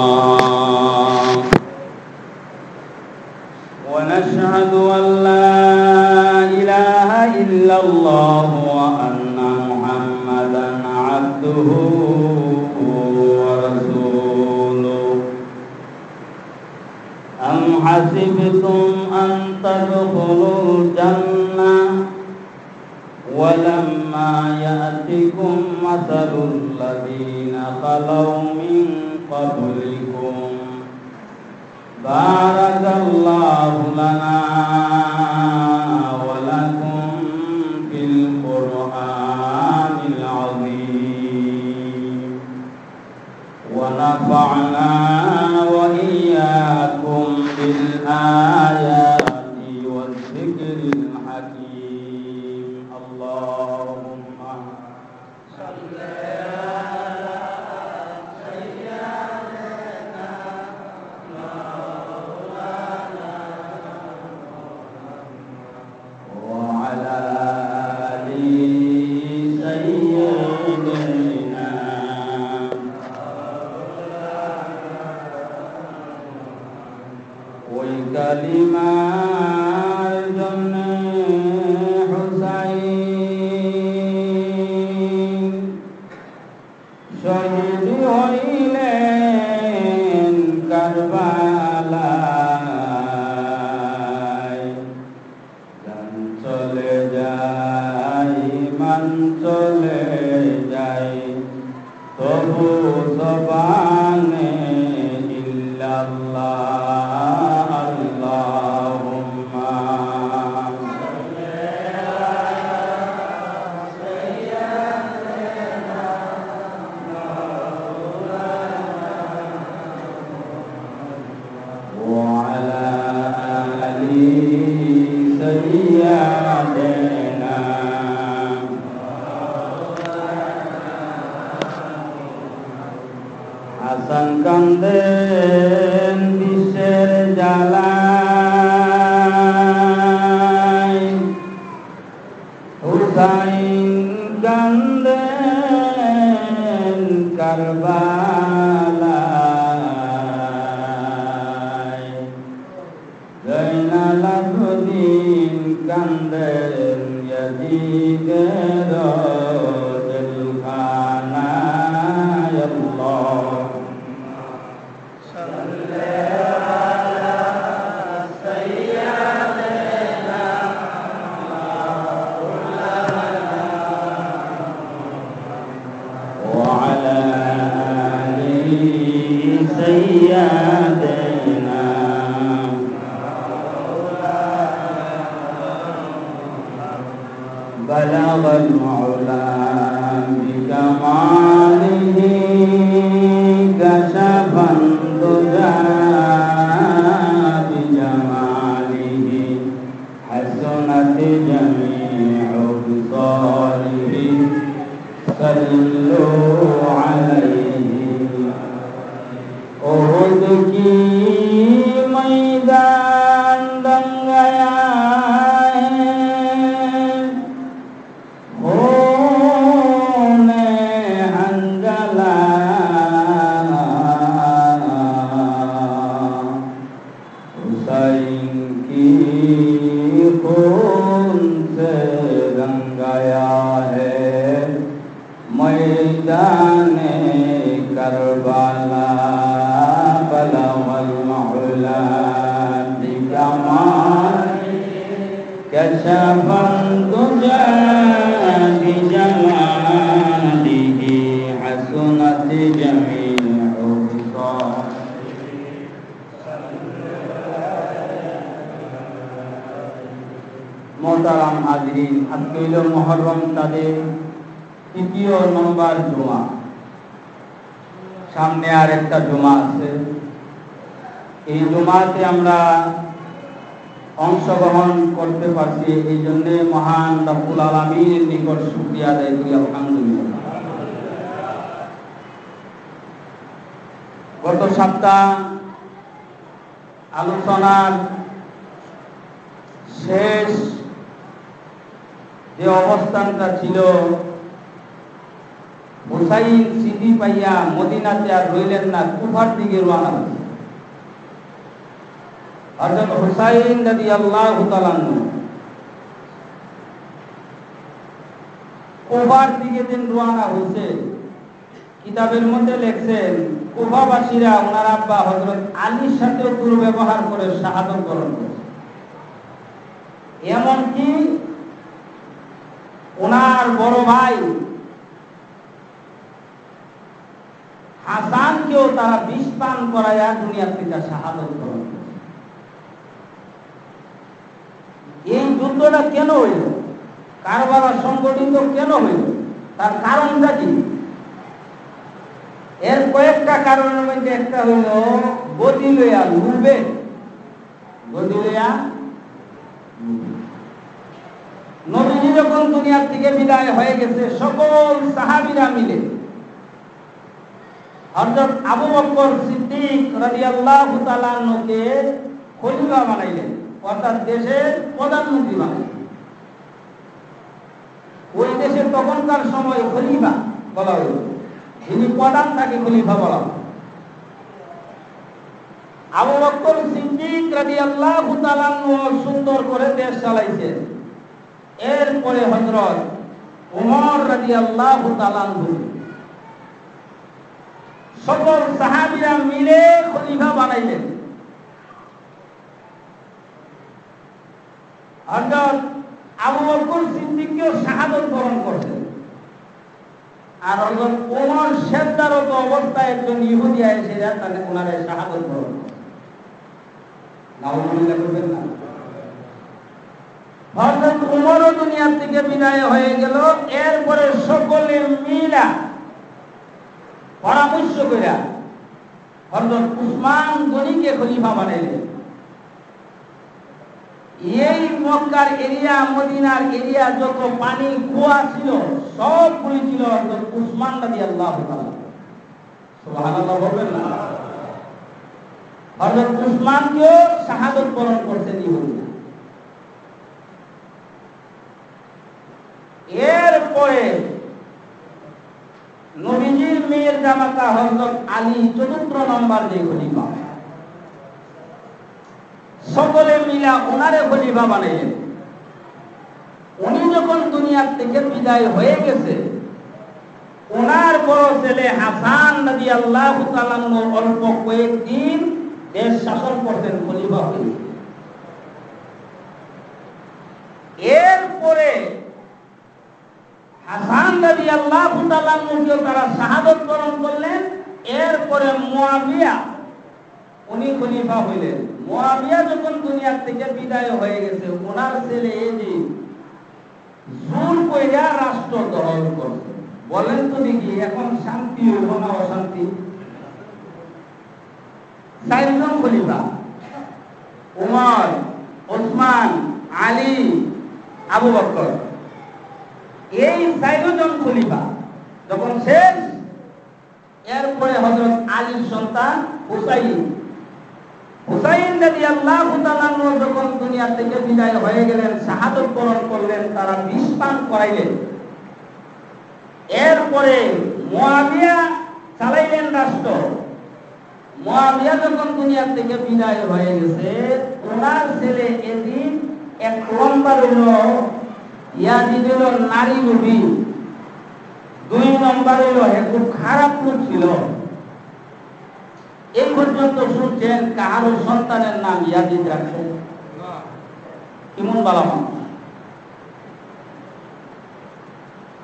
الله ونشهد أن لا إله إلا الله وأن محمدا عبده ورسوله أم حسبتم أن تدخلوا الجنة ولما يأتكم مثل الذين خلوا من قبلكم بارك الله لنا ولكم في القرآن العظيم ونفعنا وإياكم بالآيات والذكر الحكيم اللهم صل على سيدنا وعلى آل سيدنا والكلمات حسين শহীদ হইলেন কারবালায় জান চলে যায় মান চলে যায় তবু জবানে ইল্লাল্লাহ আল্লাহুম্মা وعلى آل سيدنا হাসান কান্দেন বিশ্বের জ্বালায় হুসাইন কান্দেন কারবালায় জয়নাল আবদিন কান্দেন ইয়াজিদের জেলখানায় আল্লাহ وعلى آل سيدنا بلغ العلا بكماله كشف الدجى بجماله حسنت جميع خصاله صلوا عليه ओहद की मैदान बन गया है खूने हंजला हुसैन की खून से रंग गया है मैदाने करबला बलवल मौला बिकमाल कशफन दुजा बिजमालिही हसनत जमील मोहतरम हाजरीन আজকে হলো মুহররম তাদের তৃতীয় নম্বর জুমা সামনে আর একটা জুমা আছে এই জুমাতে আমরা অংশগ্রহণ করতে পারছি এই জন্য মহান রব্বুল আলামিনের নিকট শুকরিয়া আদায় করি আলহামদুলিল্লাহ গত সপ্তাহ আলোচনার শেষ যে অবস্থানটা ছিল হুসাইন সিটি পাইয়া মদিনাতে আর রইলেন না, কুফার দিকে রওনা হলেন। হযরত হুসাইন রাদিয়াল্লাহু তাআলা কুফার দিকে দিন রওনা হয়েছে। কিতাবের মধ্যে লেখছেন কুফাবাসীরা ওনার আব্বা হযরত আলীর সাথে দুর্ব্যবহার করে শাহাদাত বরণ করেছে। এমনকি ওনার বড় ভাই হাসানকেও তারা বিষ পান করাইয়া দুনিয়া থেকে শাহাদাত বরণ করেছে। এই যুদ্ধটা কেন হইল? কারবালা সংগঠিত কেন হইল? তার কারণটা কি? এর কয়েকটা কারণের মধ্যে একটা হইল গদি লইয়া লুবে। গদি লইয়া নবীজি যখন দুনিয়া থেকে বিদায় হয়ে গেছে, সকল সাহাবীরা মিলে হযরত আবু বকর সিদ্দিক রাদিয়াল্লাহু তাআলা আনহুকে খলিফা বানাইলেন, অর্থাৎ দেশের প্রধানমন্ত্রী বানাইলেন। ওই দেশে তখনকার সময় খলিফা বলা হইল, যিনি প্রধান তাকে খলিফা বলা হয়। আবু বকর সিদ্দিক রাদিয়াল্লাহু তাআলা আনহু সুন্দর করে দেশ চালাইছেন। এরপরে হযরত ওমর রাদিয়াল্লাহু তাআলা আনহু সকল সাহাবীরা মিলে খলিফা বানাইলেন। হযরত আবু বকর সিদ্দিককেও শাহাদাত বরণ করলেন। আর হযরত ওমর সেজদারত অবস্থায় একজন ইহুদি এসে তাকে ওনারে শাহাদাত বরণ করলেন। নাউজুবিল্লাহ বলবেন না। হযরত ওমরও দুনিয়া থেকে বিদায় হয়ে গেল। এরপরে সকলে মিলা পরামর্শ কইরা হযরত উসমান গনিকে খলিফা বানাইলেন। এই মক্কার এরিয়া, মদিনার এরিয়া যত পানি কুয়া ছিল সবগুলি ছিল হযরত উসমান রাদিয়াল্লাহু তাআলা। সুবহানাল্লাহ বলবেন না। হযরত উসমানকেও শাহাদাত বরণ করতেন ইহুদিরা। এরপরে নবীজির মেয়ের জামাতা হযরত আলী চতুর্থ নম্বর যে খলিফা, সকলে মিলা ওনারে খলিফা বানাইলেন। উনি যখন দুনিয়া থেকে বিদায় হয়ে গেছে, ওনার বড় ছেলে হাসান রাদিয়াল্লাহু তাআলা অল্প কয়েকদিন দেশ শাসন করতেন খলিফা হয়ে। এরপরে হাসান রাদিয়াল্লাহু তাআলা কে তারা শাহাদাত বরণ করলেন। এরপরে মুয়াবিয়া উনি খলিফা হইলেন। মুয়াবিয়া যখন দুনিয়া থেকে বিদায় হয়ে গেছে, ওনার ছেলে ইয়াজিদ জুল কইরা রাষ্ট্র দখল করছে। বলেন তো দেখি এখন শান্তি হইল না অশান্তি? চারজন খলিফা, ওমর, ওসমান, আলী, আবু বকর, এই চারজন খলিফা যখন শেষ, এরপরে হযরত আলীর সন্তান হুসাইন রাদিয়াল্লাহু তাআলা যখন দুনিয়া থেকে বিদায় হয়ে গেলেন, শাহাদাত বরণ করলেন, তারা বিষ পান করাইলেন। এরপরে মুয়াবিয়া চালাইলেন রাষ্ট্র। মুয়াবিয়া যখন দুনিয়া থেকে বিদায় হয়ে গেছে, ওনার ছেলে ইয়াজিদ এক নম্বর হলো ইয়াজিদ হলো নারী লোভী, দুই নম্বর হলো খুব খারাপ লোক ছিল। এই পর্যন্ত শুনছেন কারো সন্তানের নাম ইয়াজিদ রাখছে? কেমন বালা মানুষ।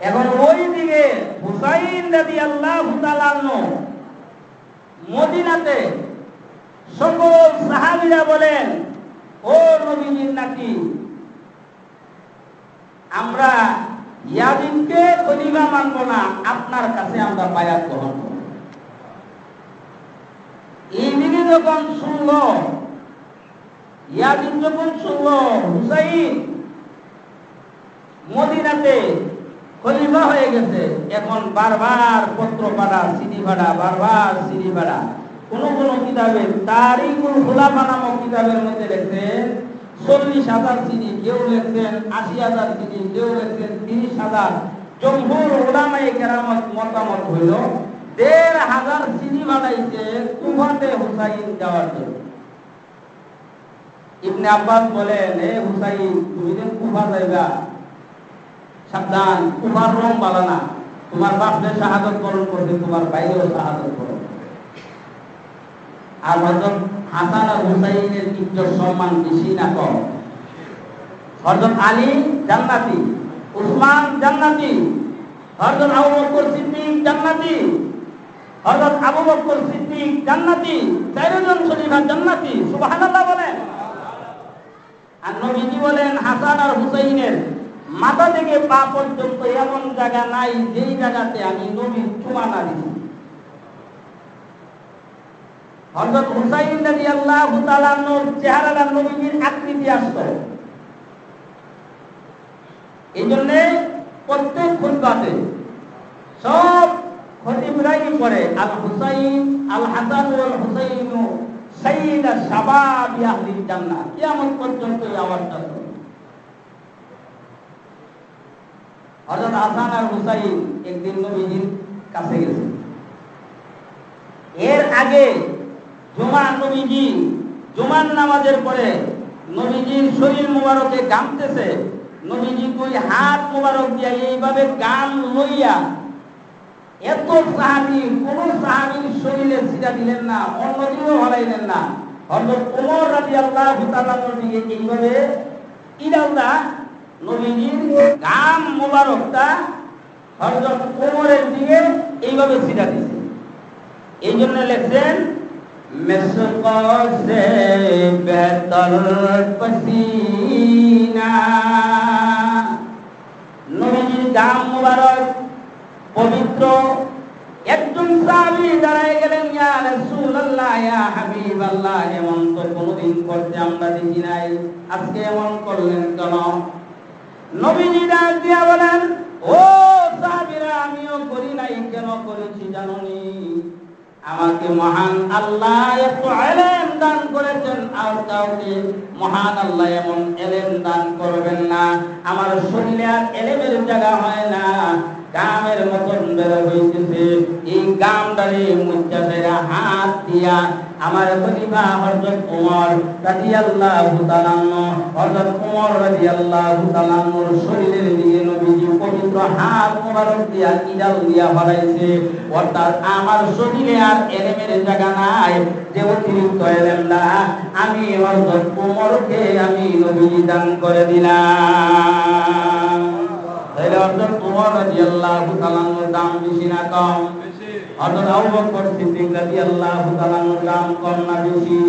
এখন ওই দিকে হুসাইন রাদিয়াল্লাহু তাআলা আনহু মদিনাতে সকল সাহাবীরা বলেন, ও নবীজির নাতি, আমরা ইয়াজিদকে খলিফা মানব না, আপনার কাছে আমরা বায়াত গ্রহণ করব। এইদিকে যখন শুনল, ইয়াজিদ যখন শুনল হুসাইন মদিনাতে খলিফা হয়ে গেছে, এখন বারবার পত্র পাড়া, চিঠি পাড়া, বারবার চিঠি পাড়া। কোন কোন কিতাবে তারিকুল খুলাফা নামক কিতাবের মধ্যে লেখছেন 40,000 চিঠি, কেউ লেখছেন 80,000 চিঠি, কেউ লেখছেন 30,000, জমহুর উলামায়ে কেরামত মতামত হইল ১৫০০ সিঁড়ি বানাইছে কুফাতে হুসাইন যাওয়ার জন্য। ইবনে আব্বাস বলেন, এ হুসাইন তুমি যে কুফা যাইবা, সাবধান, কুফার রং ভালো না। তোমার বাপকে শাহাদত বরণ করছে, তোমার ভাইও শাহাদত বরণ। আর হযরত হাসান আর হুসাইনের ইজ্জত সম্মান বেশি না কম? হযরত আলী জান্নাতি, উসমান জান্নাতি, হযরত আবু বকর সিদ্দিক জান্নাতি, হযরত আবু বকর সিদ্দিক জান্নাতি, চারজন খলিফা জান্নাতি। সুবহানাল্লাহ বলেন। আর নবীজি বলেন হাসান আর হুসাইনের মাথা থেকে পা পর্যন্ত এমন জায়গা নাই যেই জায়গাতে আমি নবীর ছোঁয়া না দিছি। হযরত হুসাইন রাদিয়াল্লাহু তাআলা আনহুর চেহারাটা নবীজির আকৃতি আসতো। এই জন্য প্রত্যেক খুতবাতে সব খতিবরাই পড়ে আল হুসাইন আল হাসান ওয়াল হুসাইন সাইয়্যিদা শাবাবি আহলিল জান্নাহ। কিয়ামত পর্যন্ত এই আওয়াজটা শুনবে। হযরত হাসান আর হুসাইন একদিন নবীজির কাছে গেছে। এর আগে নবীজি জুমার নামাজের পরে নবীজির শরীর মুবারকে গামতেছে। নবীজি দুই হাত মুবারক দিয়া এইভাবে গাম লইয়া, এত সাহাবী কোন সাহাবীর শরীরে ছিটা দিলেন না, অন্যদিকেও হলাইলেন না। হযরত ওমর রাদিয়াল্লাহু তাআলা নবীকে এইভাবে ইরাউদা নবীজির গাম মুবারকটা হযরত ওমরের দিকে এইভাবে ছিটা দিয়েছে। এই জন্য লিখছেন মিসকা সে বেহতর পসিনা। নবীজির গাম মুবারক পবিত্র। একজন সাহাবী দাঁড়ায় গেলেন, ইয়া রাসূলুল্লাহ, ইয়া হাবিবাল্লাহ, এমন তো কোনদিন করতে আমরা দেখি নাই, আজকে এমন করলেন কেন? নবীজি ডাক দিয়া বলেন, ও সাহাবীরা, আমিও করি নাই, কেন করেছি জানোনি? আমাকে মহান আল্লাহ এত ইলম দান করেছেন, আর কাউকে মহান আল্লাহ এমন ইলম দান করবেন না। আমার শরীরে আর ইলমের জায়গা হয় না, গামের মতন বের হইতেছে। এই গামটারে মুচ্চাফেরা হাত দিয়া আমার খলিফা হযরত ওমর রাদিয়াল্লাহু তাআলা হযরত ওমর রাদিয়াল্লাহু তাআলা শরীরের দিকে নবীজি পবিত্র হাত মোবারক দিয়া ইদাল দিয়া হলাইছে। অর্থাৎ আমার শরীরে আর ইলমের জায়গা নাই, যে অতিরিক্ত ইলমটা আমি হযরত ওমরকে আমি নবীজি দান করে দিলাম। তাহলে হযরত ওমর রাদিয়াল্লাহু তাআলার দাম বেশি না কম? হযরত আবু বকর সিদ্দিক রাদিয়াল্লাহু তাআলার দাম কম না বেশি?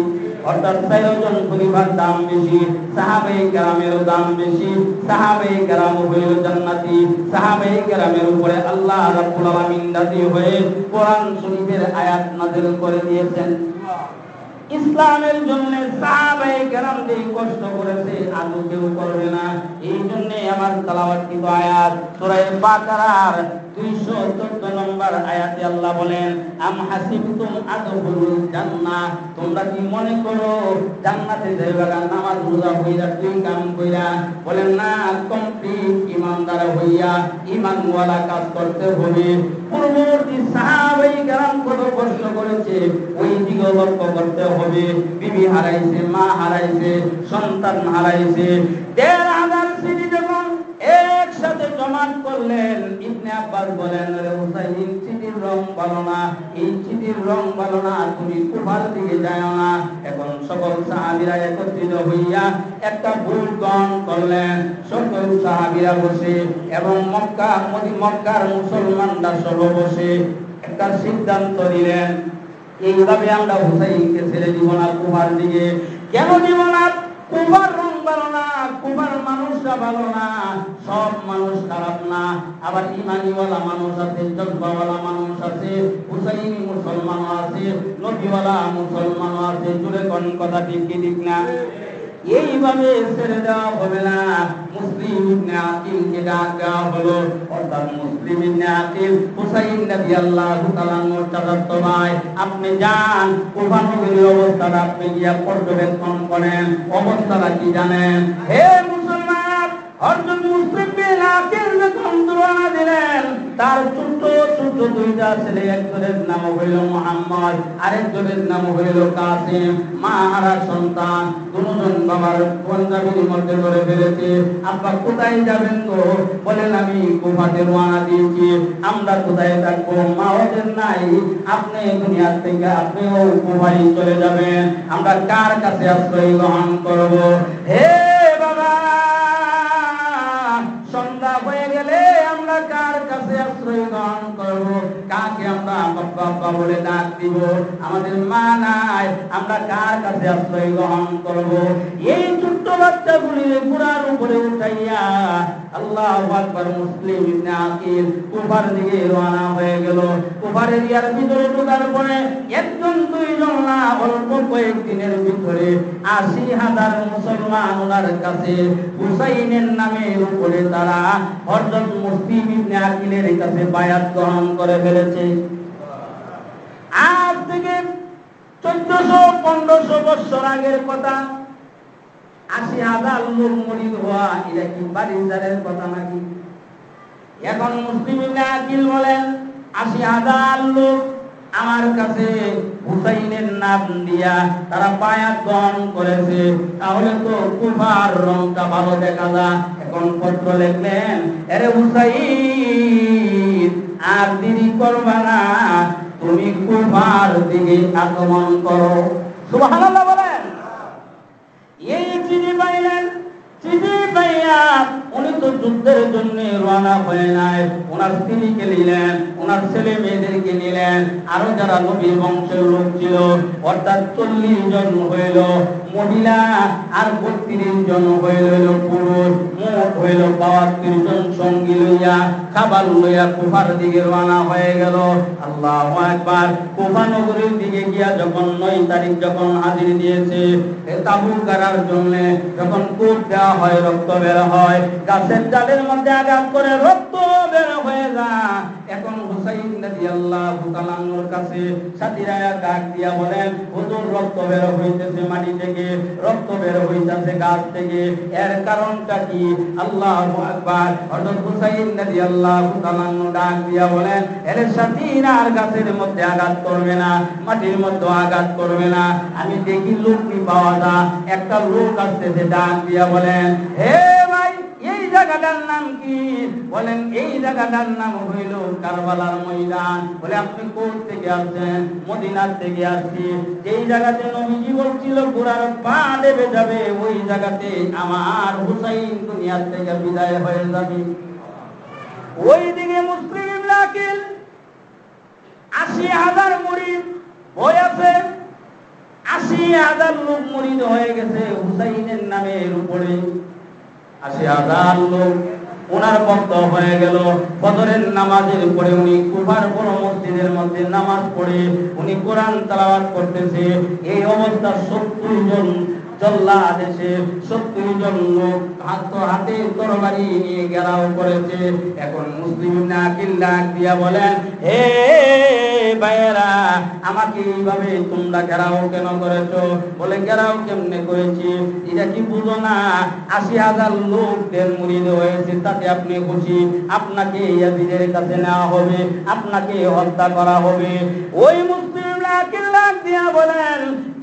অর্থাৎ চারজন খলিফার দাম বেশি, সাহাবায়ে কেরামের দাম বেশি। সাহাবায়ে কেরাম হইল জান্নাতি। সাহাবায়ে কেরামের উপরে আল্লাহ রাব্বুল আলামিন রাজি হয়ে কোরআন শরীফের আয়াত নাযিল করে দিয়েছেন। ইসলামের জন্য সাহাবায়ে কেরাম যে কষ্ট করেছে আজও কেউ করবে না। এই জন্য আমার তেলাওয়াতকৃত আয়াত সূরা বাকারার 214 নম্বর আয়াতে আল্লাহ বলেন, আম হাসিবতুম আদখুলুল জান্নাহ, তোমরা কি মনে করো জান্নাতে যাইবা নামাজ রোজা হইরা দুই কাম কইরা? বলেন না, কমপ্লিট ঈমানদার হইয়া ঈমানওয়ালা কাজ করতে হবে। পূর্ববর্তী সাহাবায়ে কেরাম কত কষ্ট করেছে ওই দিকে লক্ষ্য করতে হবে। বিবি হারাইছে, মা হারাইছে, সন্তান হারাইছে। ১৫০০ সিঁড়ি যখন একসাথে জমা করলেন, ইবনে আব্বাস বলেন, রে হুসাইন, চিঠির রং ভালো না, এই চিঠির রং ভালো না, তুমি কুফার দিকে যাও না। এখন সকল সাহাবীরা একত্রিত হইয়া একটা ভুল গ্রহণ করলেন। সকল সাহাবীরা বসে এবং মক্কার মুসলমানরা সহ বসে একটা সিদ্ধান্ত নিলেন, এইভাবে আমরা হুসাইনকে ছেড়ে দিব না কুফার দিকে। কেন দিব না? কুফার রং ভালো না, কুফার মানুষরা ভালো না। সব মানুষ খারাপ না, আবার ইমানিওয়ালা মানুষ আছে, জজ্বাওয়ালা মানুষ আছে, হুসাইনি মুসলমানও আছে, নবীওয়ালা মুসলমানও আছে। জুড়ে কোন কথা ঠিক কি ঠিক না? এইভাবে ছেড়ে দেওয়া হবে না। মুসলিম ইবনে আকিলকে ডাক দেওয়া হলো। অর্থাৎ মুসলিম ইবনে আকিল হুসাইন রাদিয়াল্লাহু তাআলা চাচাত ভাই, আপনি যান কুফা নগরীর অবস্থাটা আপনি গিয়া পর্যবেক্ষণ করেন। অবস্থাটা কি জানেন? হে মুসলমান, হযরত মুসলিম ইবনে আকিল যখন রওনা দিলেন, তার ছোট ছোট দুইটা ছেলে, একজনের নাম হইল মুহাম্মদ, আরেকজনের নাম হইল কাসিম। মা হারা সন্তান, দুজন বাবার পঞ্জাবির মধ্যে ধরে ফেলেছে। আব্বা কোথায় যাবেন গো? বলেন আমি কুফাতে রওনা দিয়েছি। আমরা কোথায় থাকবো? মা ওদের নাই, আপনি দুনিয়ার থেকে আপনিও কুফায় চলে যাবেন। আমরা কার কাছে আশ্রয় গ্রহণ করব? হে বাবা, সন্ধ্যা হয়ে গেলে আমরা কার কাছে আশ্রয় গ্রহণ করব? কাকে আমরা বাবা বাবা বলে ডাক দিব? আমাদের মা নাই, আমরা কার কাছে আশ্রয় গ্রহণ করব? এই ছোট্ট বাচ্চাগুলি ঘোড়ার উপরে উঠাইয়া আল্লাহু আকবার মুসলিম ইবনে আকিল কুফার দিকে রওনা হয়ে গেল। কুফার এরিয়ার ভিতরে ঢোকার পরে একজন দুইজন না, অল্প কয়েকদিনের ভিতরে ৮০,০০০ মুসলমান ওনার কাছে হুসাইনের নামের উপরে তারা হযরত মুসলিম ইবনে আকিলের কাছে বায়াত গ্রহণ করে ফেলেছে। আজ থেকে ১৪০০-১৫০০ বছর আগের কথা। ৮০,০০০ লোক মুরিদ হওয়া এটা কি বাড়ির কথা নাকি? এখন মুসলিম ইবনে আকিল বলেন ৮০,০০০ লোক আমার কাছে হুসাইনের নাম দিয়া তারা বায়াত গ্রহণ করেছে, তাহলে তো কুফার রংটা ভালো দেখা যায়। এখন পত্র লিখলেন, আরে হুসাইন আর দেরি করবা না, তুমি কুফার দিকে আক্রমণ করো। সুবহানাল্লাহ বলেন। এই চিঠি পাইলেন, চিঠি পাইয়া উনি তো যুদ্ধের জন্য রওনা হয়ে নাই, ওনার স্ত্রীকে নিলেন, ওনার ছেলে মেয়েদেরকে নিলেন, আরো যারা নবীর বংশের লোক ছিল অর্থাৎ ৪০ জন হইল মহিলা আর ৩২ জন হইল পুরুষ, মোট হইল ৭২ জন সঙ্গী লইয়া খাবার লইয়া কুফার দিকে রওনা হয়ে গেল। আল্লাহু আকবার। কুফা নগরীর দিকে গিয়া যখন ৯ তারিখ যখন হাজির দিয়েছে তাবুক গাড়ার জন্য, যখন কূপ দেওয়া হয় রক্ত বের হয়, গাছের ডালের মধ্যে আঘাত করে রক্ত বের হয়ে যায়। এখন হুসাইন রাদিয়াল্লাহু তাআলা আনহুর কাছে সাথীরা ডাক দিয়া বলেন, হুজুর রক্ত বের হইতেছে মাটি থেকে, রক্ত বের হইতেছে গাছ থেকে, এর কারণটা কি? আল্লাহু আকবার। হযরত হুসাইন রাদিয়াল্লাহু তাআলা আনহু ডাক দিয়া বলেন, এর সাথীরা আর গাছের মধ্যে আঘাত করবে না, মাটির মধ্যে আঘাত করবে না, আমি দেখি লোক কি পাওয়া যায়। একটা লোক আসতেছে, ডাক দিয়া বলেন, হে ভাই এই জায়গাটার নাম কি? বলেন এই জায়গাটার নাম হইল কারবালার ময়দান। বলে আপনি কোথা থেকে আসছেন? মদিনা থেকে আসছি। যেই জায়গাতে নবীজি বলছিল ঘোড়ার পা দেবে যাবে, ওই জায়গাতে আমার হুসাইন দুনিয়ার থেকে বিদায় হয়ে যাবে। ওইদিকে মুসলিম ইবনে আকিল ৮০,০০০ মুরিদ হয়ে আছে, ৮০,০০০ লোক মুরিদ হয়ে গেছে হুসাইনের নামের উপরে। ৮০,০০০ লোক ওনার ভক্ত হয়ে গেল। ফজরের নামাজের পরে উনি কুফার বড় মসজিদের মধ্যে নামাজ পড়ে উনি কোরআন তেলাওয়াত করতেছে। এই অবস্থা ৭০ জন জল্লাদ এসে ৭০ জন লোক হাতে তরবারি নিয়ে ঘেরাও করেছে। এখন মুসলিম ইবনে আকিল ডাক দিয়া বলেন, হে ভাইয়েরা, আমাকে এইভাবে তোমরা ঘেরাও কেন করেছো? বলে ঘেরাও কেমনে করেছি এটা কি বুঝো না? ৮০,০০০ লোকদের মুরিদ হয়েছে, তাতে আপনি খুশি? আপনাকে ইয়াজিদের কাছে নেওয়া হবে, আপনাকে হত্যা করা হবে। ওই মুসলিম ইবনে আকিল ডাক দিয়া বলেন,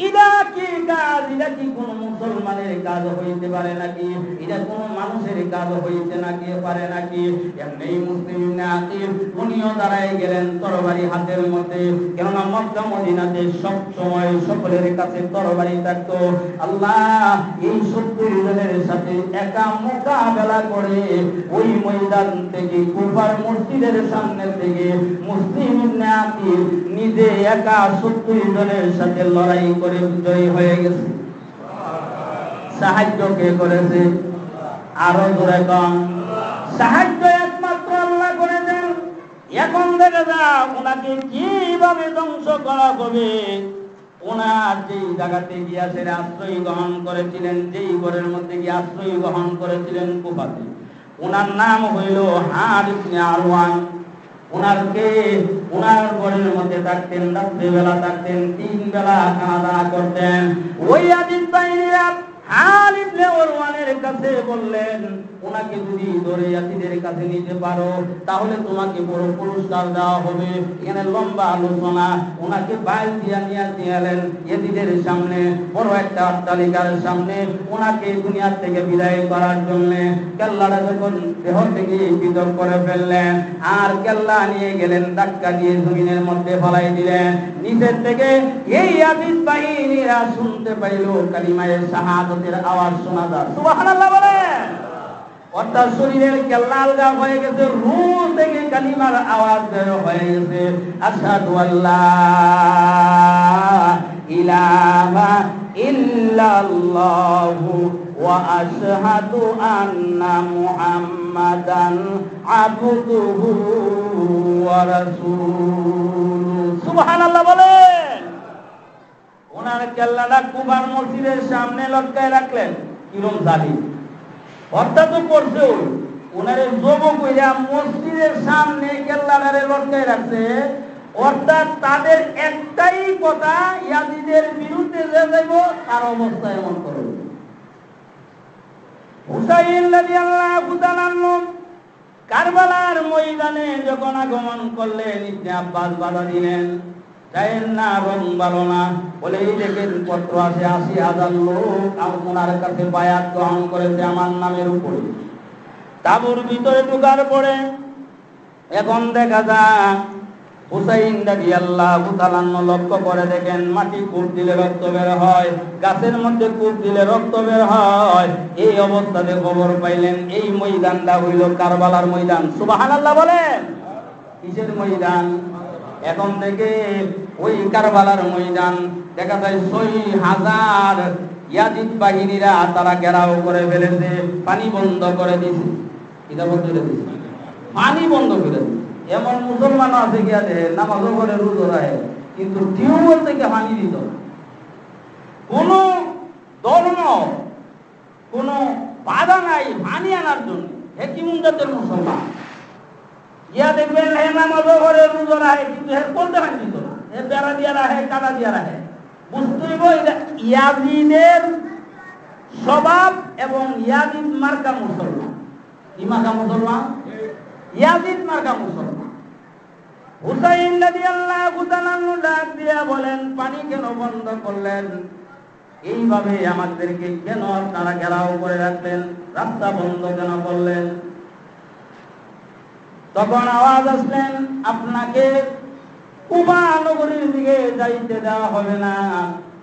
এটা কি কাজ? এটা কি কোন মুসলমানের কাজ হইতে পারে নাকি? এটা কোন মানুষের কাজ হইতে নাকি পারে নাকি? এমনি মুসলিম ইবনে আকিল উনিও দাঁড়ায় গেলেন তরবারি হাতের মধ্যে, কেননা মক্কা মদিনাতে সব সময় সকলের কাছে তরবারি থাকতো। আল্লাহ এই ৭০ জনের সাথে একা মোকাবেলা করে ওই ময়দান থেকে কুফার মসজিদের সামনে থেকে মুসলিম ইবনে আকিল নিজে একা ৭০ জনের সাথে লড়াই করে জয়ী হয়ে গেছে। সাহায্য কে করেছে? আরো জোরে কম। সাহায্য একমাত্র আল্লাহ করেছেন। এখন দেখা যায় ওনাকে কিভাবে ধ্বংস করা হবে। ওনার যেই জায়গাতে গিয়াছে আশ্রয় গ্রহণ করেছিলেন, যেই ঘরের মধ্যে গিয়ে আশ্রয় গ্রহণ করেছিলেন কুফাতে, ওনার নাম হইল হারিস ইবনে আরওয়ান। ওনার ঘরের মধ্যে থাকতেন, রাত্রিবেলা থাকতেন, ৩ বেলা খাওয়া দাওয়া করতেন। ওই আজিদ বাহিনীরা খালিদ ইবনে ওরওয়ানের কাছে বললেন, ওনাকে যদি ধরে ইয়াজিদের কাছে নিতে পারো তাহলে তোমাকে বড় পুরস্কার দেওয়া হবে। এখানে লম্বা আলোচনা। ওনাকে বাইর দিয়া নিয়ে গেলেন ইয়াজিদের সামনে, বড় একটা অট্টালিকার সামনে। ওনাকে দুনিয়া থেকে বিদায় করার জন্য কেল্লাটা যখন দেহ থেকে পৃথক করে ফেললেন, আর কেল্লা নিয়ে গেলেন, ধাক্কা দিয়ে জমিনের মধ্যে ফেলাই দিলেন। নিচের থেকে এই ইয়াজিদ বাহিনীরা শুনতে পাইল কালিমায়ে শাহাদাতের আওয়াজ শোনা যায়। সুবহানাল্লাহ বলেন। অর্থাৎ শরীরের কেল্লা আলগা হয়ে গেছে, রূহ থেকে কালিমার আওয়াজ বের হয়ে গেছে, আশহাদু আল্লা ইলাহা ইল্লাল্লাহু ওয়া আশহাদু আন্না মুহাম্মাদান আবদুহু ওয়া রাসূলুহু। সুবহানাল্লাহ বলেন। ওনার কেল্লাটা কুবার মসজিদের সামনে লটকায় রাখলেন। কিরম জালিম অর্থাৎ করছে, ওনারে যুবক হইয়া মসজিদের সামনে কেল্লাটারে লটকায় রাখছে। অর্থাৎ তাদের একটাই কথা, ইয়াজিদের বিরুদ্ধে যে যাইব তার অবস্থা এমন করবে। হুসাইন রাদিয়াল্লাহু তাআলা কারবালার ময়দানে যখন আগমন করলেন, ইবনে আব্বাস বাধা দিলেন, যায়েন না, রং ভালো না। বলে এই দেখেন পত্র আছে, ৮০,০০০ লোক ওনার কাছে বায়াত গ্রহণ করেছে আমার নামের উপরে। তাঁবুর ভিতরে ঢোকার পরে এখন দেখা যায় হুসাইন রাদিয়াল্লাহু তাআলা লক্ষ্য করে দেখেন মাটি কূপ দিলে রক্ত বের হয়, গাছের মধ্যে কূপ দিলে রক্ত বের হয়। এই অবস্থাতে খবর পাইলেন এই ময়দানটা হইল কারবালার ময়দান। সুবহানাল্লাহ বলেন। কিসের ময়দান? এখন থেকে ওই কারবালার ময়দান দেখা যায় ৬০০০ ইয়াজিদ বাহিনীরা তারা ঘেরাও করে ফেলেছে, পানি বন্ধ করে দিয়েছে। এটা বন্ধ করে দিয়েছে, পানি বন্ধ করে দিয়েছে। এমন মুসলমান আছে গিয়া দে নামাজও করে, রোজা রাখে, কিন্তু টিউবওয়েল থেকে পানি দিত। কোন ধর্ম, কোন বাধা নাই পানি আনার জন্য। হে কি জাতের মুসলমান? ইয়া দেখবেন হে নামাজও করে, রোজা রাখে, কিন্তু হে কোনটা পানি দিত না। হে বেড়া দিয়া রাখে, কাদা দিয়া রাখে। বুঝতে হবে ইয়াজিদের স্বভাব এবং ইয়াজিদ মার্কা মুসলমান। কি মার্কা মুসলমান? ইয়াজিদ মার্কা মুসলমান। হুসাইন রাদিয়াল্লাহু তাআলা ডাক দিয়া বলেন, পানি কেন বন্ধ করলেন? এইভাবে আমাদেরকে কেন আপনারা ঘেরাও করে রাখলেন? রাস্তা বন্ধ কেন করলেন? তখন আওয়াজ আসলেন, আপনাকে কুবা নগরীর দিকে যাইতে দেওয়া হবে না।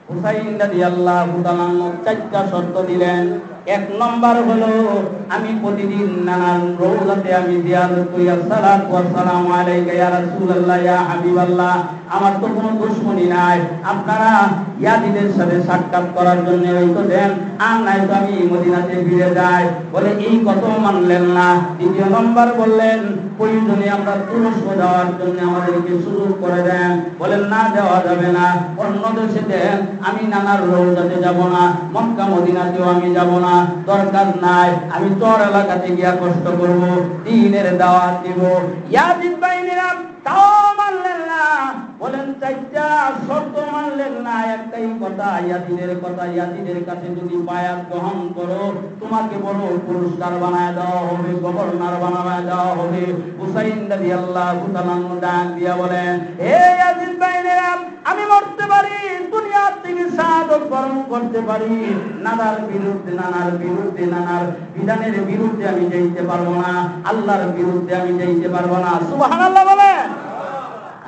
হুসাইন রাদিয়াল্লাহু তাআলা ৪টা শর্ত দিলেন। ১ নম্বর হলো, আমি প্রতিদিন নানার রওজাতে আমি জিয়ারত করি, আসসালাতু ওয়াসসালামু আলাইকা ইয়া রাসূলুল্লাহ ইয়া হাবিবাল্লাহ। আমার তো কোনো দুশমনী নাই, আপনারা ইয়াজিদের সাথে সাক্ষাৎ করার জন্য হয়তো দেন, আর নাই তো আমি মদিনাতে ফিরে যাই। বলে এই কত মানলেন না। ২য় নম্বর বললেন, প্রয়োজনে আমরা তুরস্ক যাওয়ার জন্য আমাদেরকে সুযোগ করে দেন। বলেন না, দেওয়া যাবে না, অন্য দেশে দেন, আমি নানার রওজাতে যাব না, মক্কা মদিনাতেও আমি যাব না, দরকার নাই, আমি চর এলাকাতে গিয়া কষ্ট করব, দ্বীনের দাওয়াত দিব। ইয়াজিদ বাহিনীরা তাও মানলেন না। বলেন ৪টা শর্ত মানলেন না, একটাই কথা, ইয়াজিদের কথা, ইয়াজিদের কাছে যদি বায়াত গ্রহণ করো তোমাকে বড় পুরস্কার বানায় দেওয়া হবে, গভর্নর বানায় দেওয়া হবে। হুসাইন রাদিয়াল্লাহু তাআলা ডাক দিয়া বলেন, হে ইয়াজিদ বাহিনীরা, আমি মরতে পারি, দুনিয়ার থেকে শাহাদাত বরণ করতে পারি, নানার বিরুদ্ধে, নানার বিধানের বিরুদ্ধে আমি যাইতে পারবো না, আল্লাহর বিরুদ্ধে আমি যাইতে পারবো না। সুবহানাল্লাহ বলেন।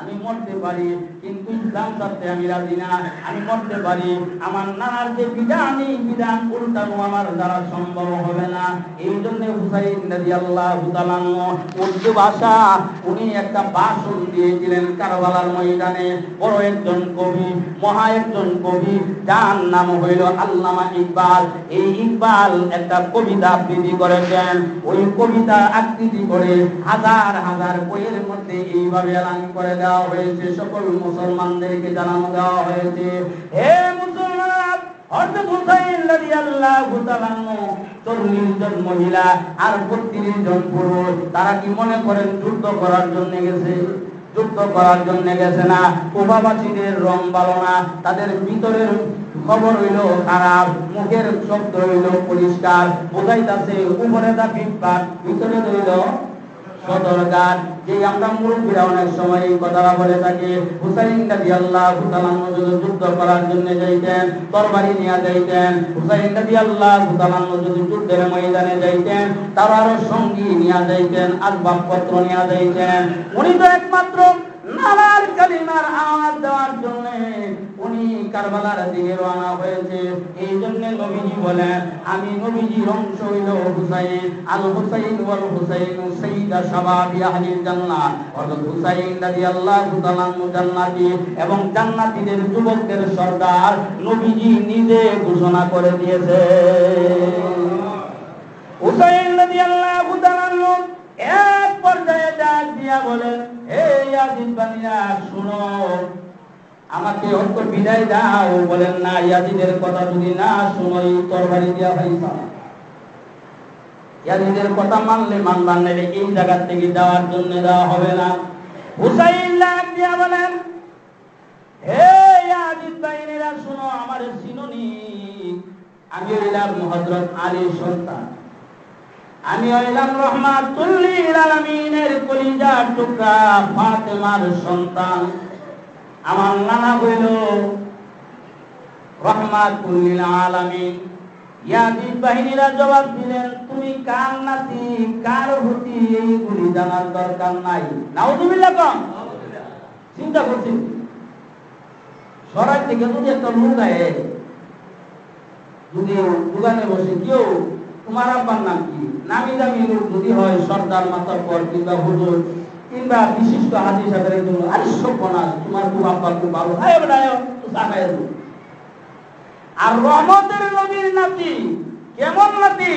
আমি মরতে পারি, কিন্তু ইসলাম ছাড়তে আমি রাজি না। আমি মরতে পারি, আমার নানার যে বিধান, এই বিধান উল্টানো আমার দ্বারা সম্ভব হবে না। এই জন্য হুসাইন রাদিয়াল্লাহু তাআলা উর্দু ভাষা উনি একটা ভাষণ দিয়েছিলেন কারবালার ময়দানে। বড় একজন কবি, মহা একজন কবি, যার নাম হইল আল্লামা ইকবাল। এই ইকবাল একটা কবিতা আবৃত্তি করেছেন। ওই কবিতা আবৃত্তি করে হাজার হাজার বইয়ের মধ্যে এইভাবে এলান করে দেওয়া হয়েছে, সকল মুসলমানদেরকে জানানো দেওয়া হয়েছে, হে মুসলমান, হযরত হুসাইন রাদিয়াল্লাহু তাআলা ৪০ জন মহিলা আর ৩২ জন পুরুষ, তারা কি মনে করেন যুদ্ধ করার জন্য গেছে? যুদ্ধ করার জন্য গেছে না। কুবাবাসীদের রং ভালো না, তাদের ভিতরের খবর হইল খারাপ, মুখের শব্দ হইল পরিষ্কার, বোঝাইতাছে উপরে দা ফিটপাট, ভিতরে হইল সদরঘাট। যে আমরা মুরব্বীরা অনেক সময় এই কথাটা বলে থাকি, হুসাইন রাদিয়াল্লাহু তাআলা যদি যুদ্ধ করার জন্য যাইতেন, তরবারি নিয়ে যাইতেন, হুসাইন রাদিয়াল্লাহু তাআলা যদি যুদ্ধের ময়দানে যাইতেন, তার আরো সঙ্গী নিয়ে যাইতেন, আসবাবপত্র নিয়ে যাইতেন। উনি তো একমাত্র নারার কালিমার আওয়াজ দেওয়ার জন্য উনি কারবালার দিকে রওনা হয়েছে। এই জন্য নবীজি বলেন, আমি নবীজির অংশ হইল হুসাইন, আল হুসাইন ওয়াল হুসাইন সাইয়্যিদা শাবাবি আহলিল জান্নাহ। হযরত হুসাইন রাদিয়াল্লাহু তাআলা জান্নাতি এবং জান্নাতীদের যুবকদের সর্দার, নবীজি নিজে ঘোষণা করে দিয়েছে। হুসাইন রাদিয়াল্লাহু তাআলা এক পর্যায়ে ডাক দিয়া বলেন, হে ইয়াজিদ বানিয়া শুনো, আমাকে অন্ত বিদায় দাও। বলেন, না, ইয়াজিদের কথা যদি না শুনো এই তরবারি দিয়া পাইছা। ইয়াজিদের কথা মানলে মানবার নেই, এই জায়গা থেকে যাওয়ার জন্য দেওয়া হবে না। হুসাইন ডাক দিয়া বলেন, হে ইয়াজিদ বাহিনীরা শুনো, আমার চিনুনি, আমি হইলাম হযরত আলীর সন্তান, আমি হইলাম রহমাতুল লিল আলামিনের কলিজার টুকরা ফাতেমার সন্তান। আমার নানা হইল রহমাতুল লিল আলামিন। ইয়াজিদ বাহিনীরা জবাব দিলেন, তুমি কার নাতি, কার হুতি, এইগুলি জানার দরকার নাই। নাউযুবিল্লাহ কম। চিন্তা করছি, সরাই থেকে যদি একটা লোক আয়, যদি দোকানে বসে, কেউ তোমার আব্বার নাম কি, নামি দামি লোক যদি হয়, সর্দার মাতাব্বর কিংবা হুজুর কিংবা বিশিষ্ট হাদিস সাহেবের জন্য, আরে সর্বনাশ, তোমার খুব আব্বা খুব ভালো, আর রহমতের নবীর নাতি কেমন নাতি?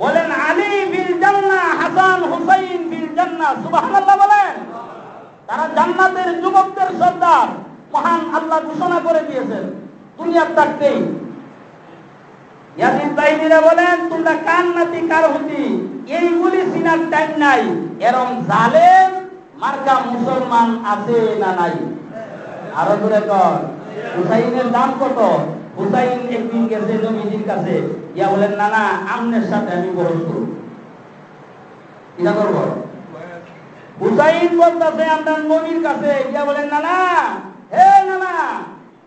বলেন, আলী বিল জান্নাহ, হাসান হুসাইন বিল জান্নাহ। সুবহানাল্লাহ বলেন। তারা জান্নাতের যুবকদের সর্দার, মহান আল্লাহ ঘোষণা করে দিয়েছেন দুনিয়ার থাকতেই। ইয়াজিদ বাহিনীরা বলেন, তোমরা কার নাতি, কার হুতি, এইগুলি চিনার টাইম নাই। এরকম জালেম মার্কা মুসলমান আছে না নাই? আরো জোরে কর। হুসাইনের দাম কত? হুসাইন একদিন গেছে নবীজির কাছে, ইয়া বলেন, না না, আমনের সাথে আমি বহস করব। এটা করব। হুসাইন বলতেছে আমরা নবীর কাছে, ইয়া বলেন, না না, হে না না,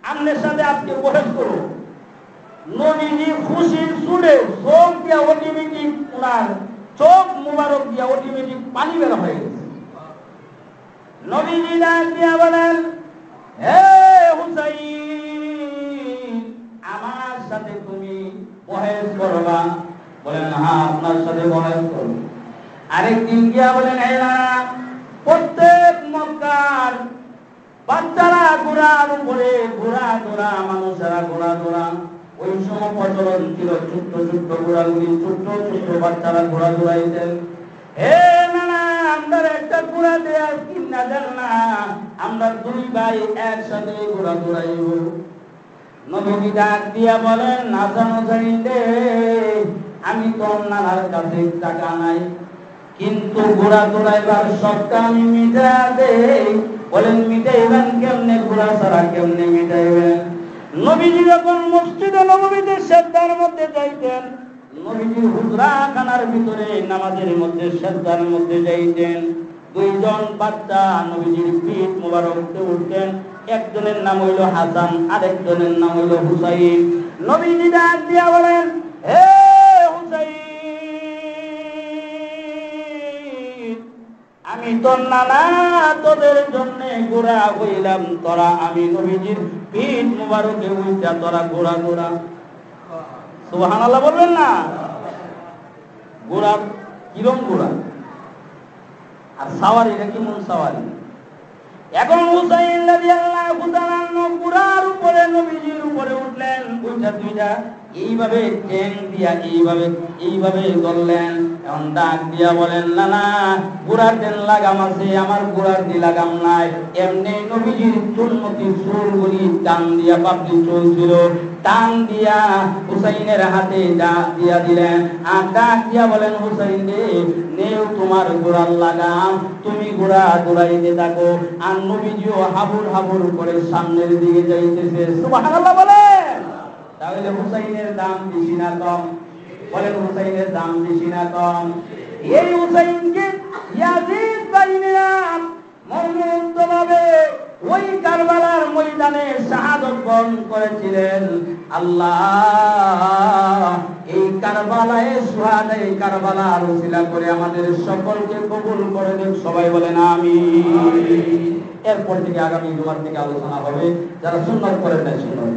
আমনের সাথে আজকে বহস করব। নবীজি খুশির সুরে চোখ দিয়া অটোমেটিক, ওনার চোখ মুবারক দিয়া অটোমেটিক পানি বের হয়ে গেছে। নবীজি ডাক দিয়া বলেন, হে হুসাইন, আমার সাথে তুমি বহেস করবা? বলেন, হ্যাঁ, আপনার সাথে বহেস করব। আরেকদিন গিয়া বলেন, হে না, প্রত্যেক মক্কার বাচ্চারা ঘোড়ার উপরে ঘোড়া দৌড়া, মানুষেরা ঘোড়া দৌড়া। ওই সময় প্রচলন ছিল ছোট্ট ছোট্ট ঘোড়াগুলি, ছোট্ট ছোট্ট বাচ্চারা ঘোড়া দৌড়াইতেন। হে না না, আমরা একটা ঘোড়া দেয়া কিনা দেন না, আমরা দুই ভাই একসাথে ঘোড়া দৌড়াইব। নবী ডাক দিয়া বলেন, হাসান হুসাইন রে, আমি তো নানার কাছে টাকা নাই, কিন্তু ঘোড়া দৌড়াইবার সবটা আমি মিটা দেই। বলেন, মিটাইবেন কেমনে? ঘোড়া ছাড়া কেমনে মিটাইবেন? নবীজি যখন মসজিদে নববীতে সেজদার মধ্যে যাইতেন, নবীজি হুজরাখানার ভিতরে নামাজের মধ্যে সেজদার মধ্যে যাইতেন, দুইজন বাচ্চা নবীজির পিঠ মোবারকতে উঠতেন। একজনের নাম হইল হাসান, আরেকজনের নাম হইল হুসাইন। নবীজি ডাক দিয়া বলেন, হে হুসাইন, আমি তোর নানা, তোদের জন্য ঘোড়া হইলাম, তোরা আমি নবীজির পিঠ মুবারকে উঠা তোরা ঘোড়া ঘোড়া। সুবহানাল্লাহ বলবেন না? ঘোড়া কিরম ঘোড়া, আর সাওয়ারিটা কেমন সাওয়ারি? এখন হুসাইন রাদিয়াল্লাহু তাআলা ঘোড়ার উপরে নবীজির উপরে উঠলেন, উঠা দুইটা এইভাবে টেন দিয়া এইভাবে ধরলেন। এখন ডাক দিয়া বলেন, না না, ঘোড়ার টেন লাগাম আছে, আমার ঘোড়ার দি লাগাম নাই। এমনি নবীজির সুন্নতির চুলগুলি টান দিয়া, পাপড়ি চুল ছিল, টান দিয়া হুসাইনের হাতে দিয়া দিলেন। আর ডাক দিয়া বলেন, হুসাইন রে, নেও তোমার ঘোড়ার লাগাম, তুমি ঘোড়া দৌড়াইতে থাকো। আর নবীজিও হাবুর হাবুর করে সামনের দিকে যাইতেছে। সুবহানাল্লাহ বলেন। তাহলে হুসাইনের দাম বেশি না কম? বলেন হুসাইনের দাম বেশি না কম? এই হুসাইনকে ইয়াজিদ বাহিনীরা মর্মন্তভাবে ওই কারবালার ময়দানে শাহাদত বরণ করেছিলেন। আল্লাহ এই কারবালায় সুহাদা, এই কারবালার ওসিলা করে আমাদের সকলকে কবুল করে দেন। সবাই বলেন আমিন। এরপর থেকে আগামী জুমার থেকে আলোচনা হবে, যারা সুন্নাত করেন না সুন্নাত।